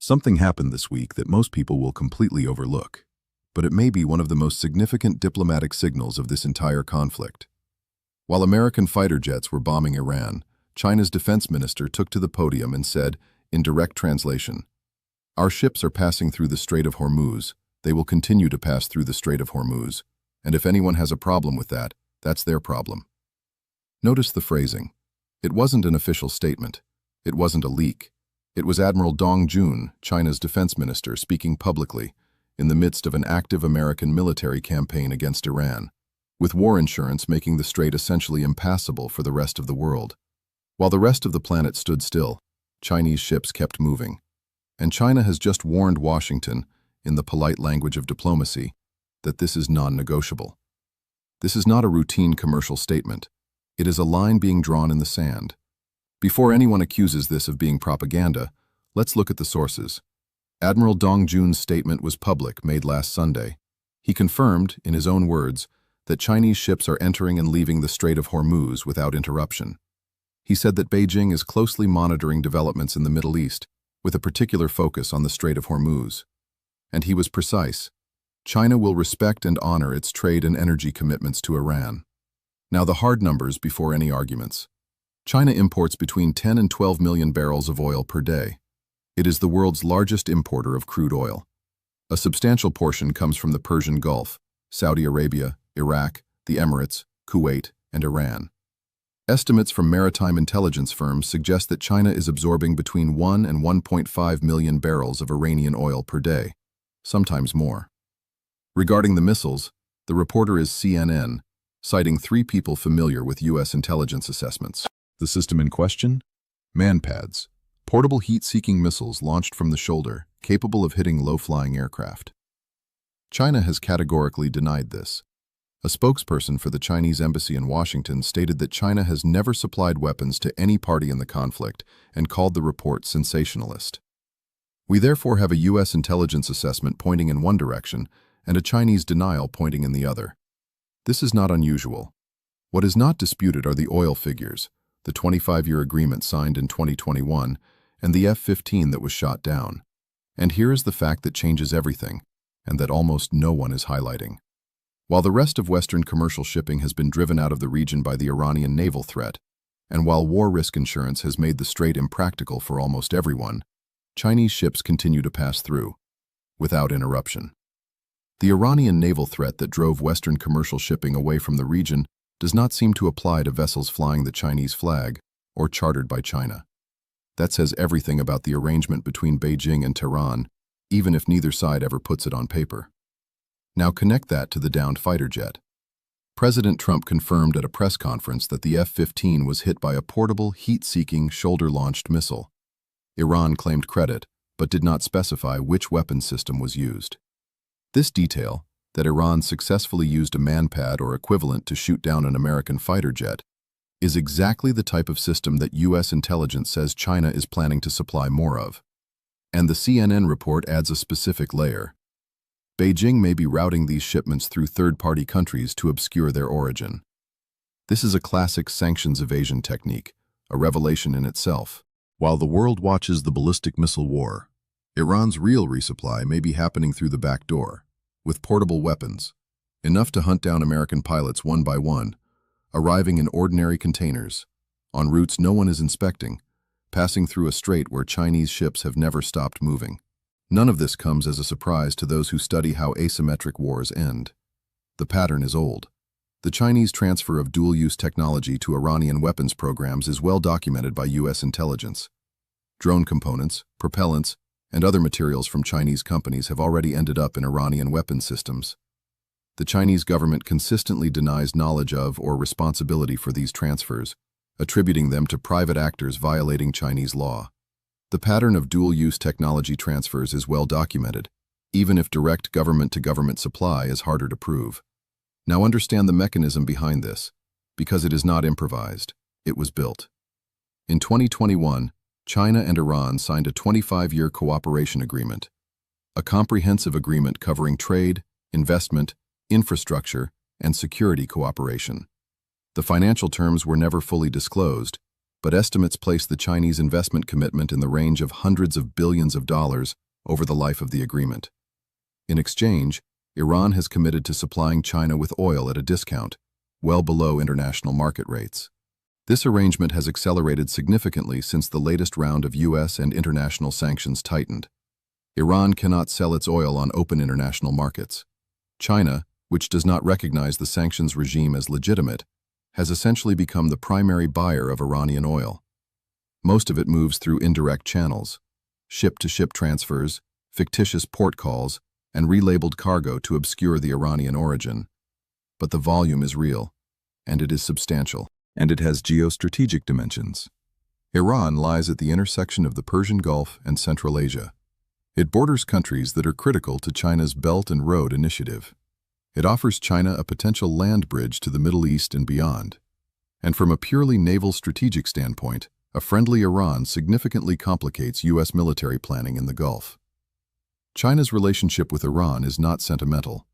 Something happened this week that most people will completely overlook, but it may be one of the most significant diplomatic signals of this entire conflict. While American fighter jets were bombing Iran, China's defense minister took to the podium and said, in direct translation, "Our ships are passing through the Strait of Hormuz. They will continue to pass through the Strait of Hormuz, and if anyone has a problem with that, that's their problem." Notice the phrasing. It wasn't an official statement. It wasn't a leak. It was Admiral Dong Jun, China's defense minister, speaking publicly in the midst of an active American military campaign against Iran, with war insurance making the strait essentially impassable for the rest of the world. While the rest of the planet stood still, Chinese ships kept moving. And China has just warned Washington, in the polite language of diplomacy, that this is non-negotiable. This is not a routine commercial statement. It is a line being drawn in the sand. Before anyone accuses this of being propaganda, let's look at the sources. Admiral Dong Jun's statement was public, made last Sunday. He confirmed, in his own words, that Chinese ships are entering and leaving the Strait of Hormuz without interruption. He said that Beijing is closely monitoring developments in the Middle East, with a particular focus on the Strait of Hormuz. And he was precise. China will respect and honor its trade and energy commitments to Iran. Now the hard numbers before any arguments. China imports between 10 and 12 million barrels of oil per day. It is the world's largest importer of crude oil. A substantial portion comes from the Persian Gulf, Saudi Arabia, Iraq, the Emirates, Kuwait, and Iran. Estimates from maritime intelligence firms suggest that China is absorbing between 1 and 1.5 million barrels of Iranian oil per day, sometimes more. Regarding the missiles, the reporter is CNN, citing 3 people familiar with U.S. intelligence assessments. The system in question? MANPADS, portable heat-seeking missiles launched from the shoulder, capable of hitting low-flying aircraft. China has categorically denied this. A spokesperson for the Chinese embassy in Washington stated that China has never supplied weapons to any party in the conflict and called the report sensationalist. We therefore have a U.S. intelligence assessment pointing in one direction and a Chinese denial pointing in the other. This is not unusual. What is not disputed are the oil figures, the 25-year agreement signed in 2021, and the F-15 that was shot down. And here is the fact that changes everything, and that almost no one is highlighting. While the rest of Western commercial shipping has been driven out of the region by the Iranian naval threat, and while war risk insurance has made the strait impractical for almost everyone, Chinese ships continue to pass through, without interruption. The Iranian naval threat that drove Western commercial shipping away from the region does not seem to apply to vessels flying the Chinese flag or chartered by China. That says everything about the arrangement between Beijing and Tehran, even if neither side ever puts it on paper. Now connect that to the downed fighter jet. President Trump confirmed at a press conference that the F-15 was hit by a portable, heat-seeking, shoulder-launched missile. Iran claimed credit, but did not specify which weapon system was used. This detail, that Iran successfully used a MANPAD or equivalent to shoot down an American fighter jet, is exactly the type of system that U.S. intelligence says China is planning to supply more of. And the CNN report adds a specific layer. Beijing may be routing these shipments through third-party countries to obscure their origin. This is a classic sanctions evasion technique, a revelation in itself. While the world watches the ballistic missile war, Iran's real resupply may be happening through the back door, with portable weapons, enough to hunt down American pilots one by one, arriving in ordinary containers, on routes no one is inspecting, passing through a strait where Chinese ships have never stopped moving. None of this comes as a surprise to those who study how asymmetric wars end. The pattern is old. The Chinese transfer of dual-use technology to Iranian weapons programs is well documented by U.S. intelligence. Drone components, propellants, and other materials from Chinese companies have already ended up in Iranian weapons systems. The Chinese government consistently denies knowledge of or responsibility for these transfers, attributing them to private actors violating Chinese law. The pattern of dual-use technology transfers is well documented, even if direct government-to-government supply is harder to prove. Now understand the mechanism behind this, because it is not improvised, it was built. In 2021, China and Iran signed a 25-year cooperation agreement, a comprehensive agreement covering trade, investment, infrastructure, and security cooperation. The financial terms were never fully disclosed, but estimates place the Chinese investment commitment in the range of hundreds of billions of dollars over the life of the agreement. In exchange, Iran has committed to supplying China with oil at a discount, well below international market rates. This arrangement has accelerated significantly since the latest round of U.S. and international sanctions tightened. Iran cannot sell its oil on open international markets. China, which does not recognize the sanctions regime as legitimate, has essentially become the primary buyer of Iranian oil. Most of it moves through indirect channels, ship-to-ship transfers, fictitious port calls, and relabeled cargo to obscure the Iranian origin. But the volume is real, and it is substantial, and it has geostrategic dimensions. Iran lies at the intersection of the Persian Gulf and Central Asia. It borders countries that are critical to China's Belt and Road Initiative. It offers China a potential land bridge to the Middle East and beyond. And from a purely naval strategic standpoint, a friendly Iran significantly complicates U.S. military planning in the Gulf. China's relationship with Iran is not sentimental.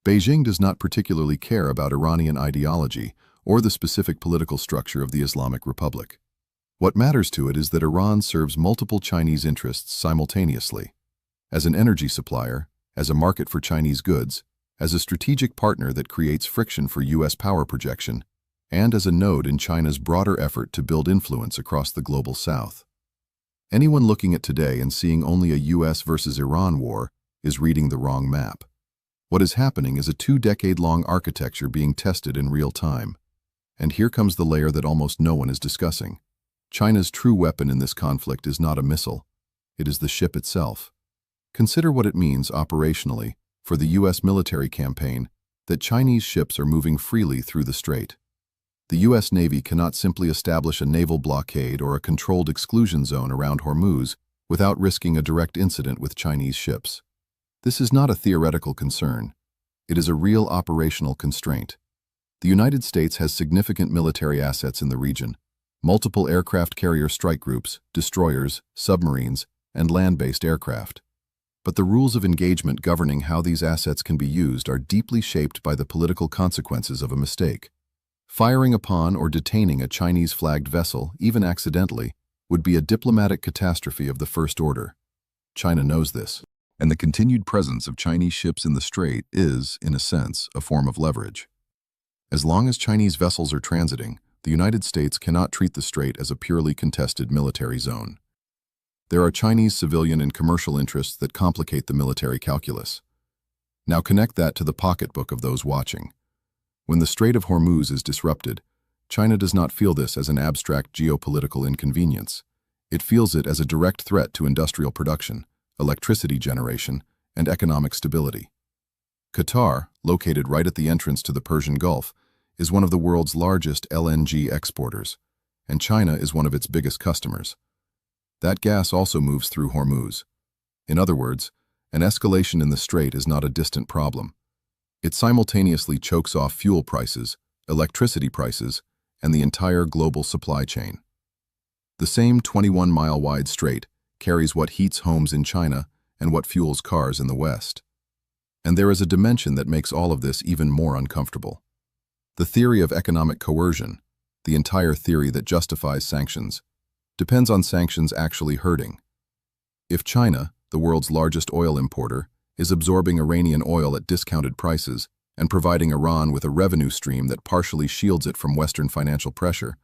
Beijing does not particularly care about Iranian ideology or the specific political structure of the Islamic Republic. What matters to it is that Iran serves multiple Chinese interests simultaneously. As an energy supplier, as a market for Chinese goods, as a strategic partner that creates friction for U.S. power projection, and as a node in China's broader effort to build influence across the global South. Anyone looking at today and seeing only a U.S. versus Iran war is reading the wrong map. What is happening is a 2-decade-long architecture being tested in real time. And here comes the layer that almost no one is discussing. China's true weapon in this conflict is not a missile. It is the ship itself. Consider what it means operationally for the U.S. military campaign that Chinese ships are moving freely through the strait. The U.S. Navy cannot simply establish a naval blockade or a controlled exclusion zone around Hormuz without risking a direct incident with Chinese ships. This is not a theoretical concern. It is a real operational constraint. The United States has significant military assets in the region, multiple aircraft carrier strike groups, destroyers, submarines, and land-based aircraft. But the rules of engagement governing how these assets can be used are deeply shaped by the political consequences of a mistake. Firing upon or detaining a Chinese-flagged vessel, even accidentally, would be a diplomatic catastrophe of the first order. China knows this, and the continued presence of Chinese ships in the strait is, in a sense, a form of leverage. As long as Chinese vessels are transiting, the United States cannot treat the strait as a purely contested military zone. There are Chinese civilian and commercial interests that complicate the military calculus. Now connect that to the pocketbook of those watching. When the Strait of Hormuz is disrupted, China does not feel this as an abstract geopolitical inconvenience. It feels it as a direct threat to industrial production, electricity generation, and economic stability. Qatar, located right at the entrance to the Persian Gulf, is one of the world's largest LNG exporters, and China is one of its biggest customers. That gas also moves through Hormuz. In other words, an escalation in the strait is not a distant problem. It simultaneously chokes off fuel prices, electricity prices, and the entire global supply chain. The same 21-mile-wide strait carries what heats homes in China and what fuels cars in the West. And there is a dimension that makes all of this even more uncomfortable. The theory of economic coercion, the entire theory that justifies sanctions, depends on sanctions actually hurting. If China, the world's largest oil importer, is absorbing Iranian oil at discounted prices and providing Iran with a revenue stream that partially shields it from Western financial pressure,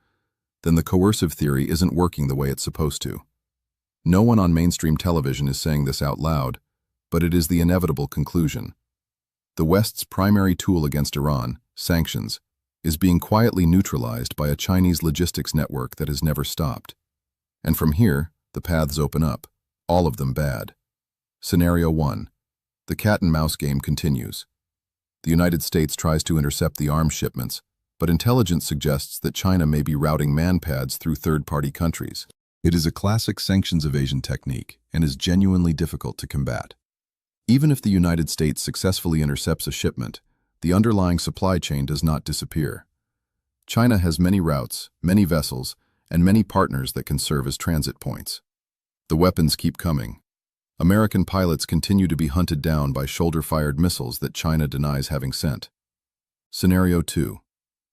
then the coercive theory isn't working the way it's supposed to. No one on mainstream television is saying this out loud, but it is the inevitable conclusion. The West's primary tool against Iran, sanctions, is being quietly neutralized by a Chinese logistics network that has never stopped. And from here, the paths open up, all of them bad. Scenario 1. The cat-and-mouse game continues. The United States tries to intercept the arms shipments, but intelligence suggests that China may be routing MANPADS through third-party countries. It is a classic sanctions evasion technique and is genuinely difficult to combat. Even if the United States successfully intercepts a shipment, the underlying supply chain does not disappear. China has many routes, many vessels, and many partners that can serve as transit points. The weapons keep coming. American pilots continue to be hunted down by shoulder-fired missiles that China denies having sent. Scenario 2.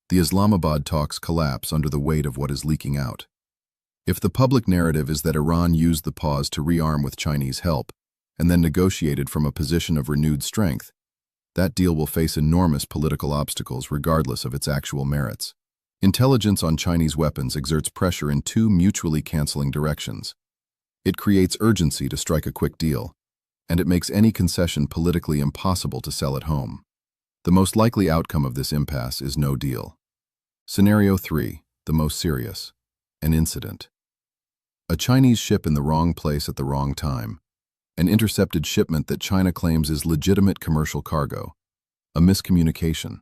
The Islamabad talks collapse under the weight of what is leaking out. If the public narrative is that Iran used the pause to rearm with Chinese help, and then negotiated from a position of renewed strength, that deal will face enormous political obstacles regardless of its actual merits. Intelligence on Chinese weapons exerts pressure in two mutually canceling directions. It creates urgency to strike a quick deal, and it makes any concession politically impossible to sell at home. The most likely outcome of this impasse is no deal. Scenario 3, the most serious: an incident. A Chinese ship in the wrong place at the wrong time. An intercepted shipment that China claims is legitimate commercial cargo. A miscommunication.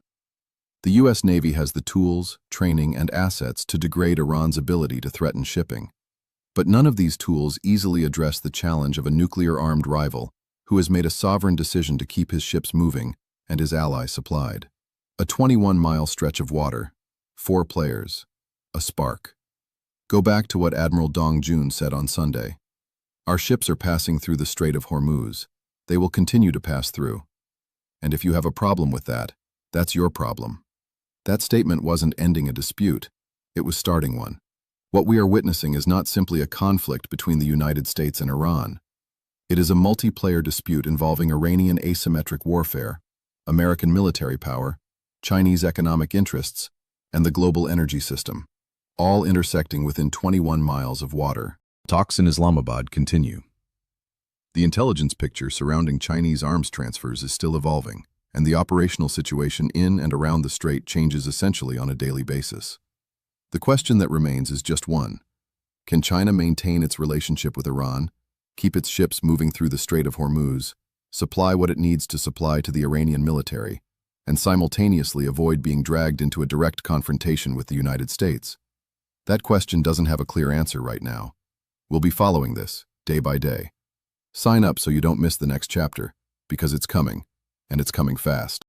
The U.S. Navy has the tools, training, and assets to degrade Iran's ability to threaten shipping. But none of these tools easily address the challenge of a nuclear-armed rival who has made a sovereign decision to keep his ships moving and his allies supplied. A 21-mile stretch of water, 4 players, a spark. Go back to what Admiral Dong Jun said on Sunday. Our ships are passing through the Strait of Hormuz. They will continue to pass through. And if you have a problem with that, that's your problem. That statement wasn't ending a dispute, it was starting one. What we are witnessing is not simply a conflict between the United States and Iran. It is a multiplayer dispute involving Iranian asymmetric warfare, American military power, Chinese economic interests, and the global energy system, all intersecting within 21 miles of water. Talks in Islamabad continue. The intelligence picture surrounding Chinese arms transfers is still evolving, and the operational situation in and around the strait changes essentially on a daily basis. The question that remains is just one. Can China maintain its relationship with Iran, keep its ships moving through the Strait of Hormuz, supply what it needs to supply to the Iranian military, and simultaneously avoid being dragged into a direct confrontation with the United States? That question doesn't have a clear answer right now. We'll be following this, day by day. Sign up so you don't miss the next chapter, because it's coming, and it's coming fast.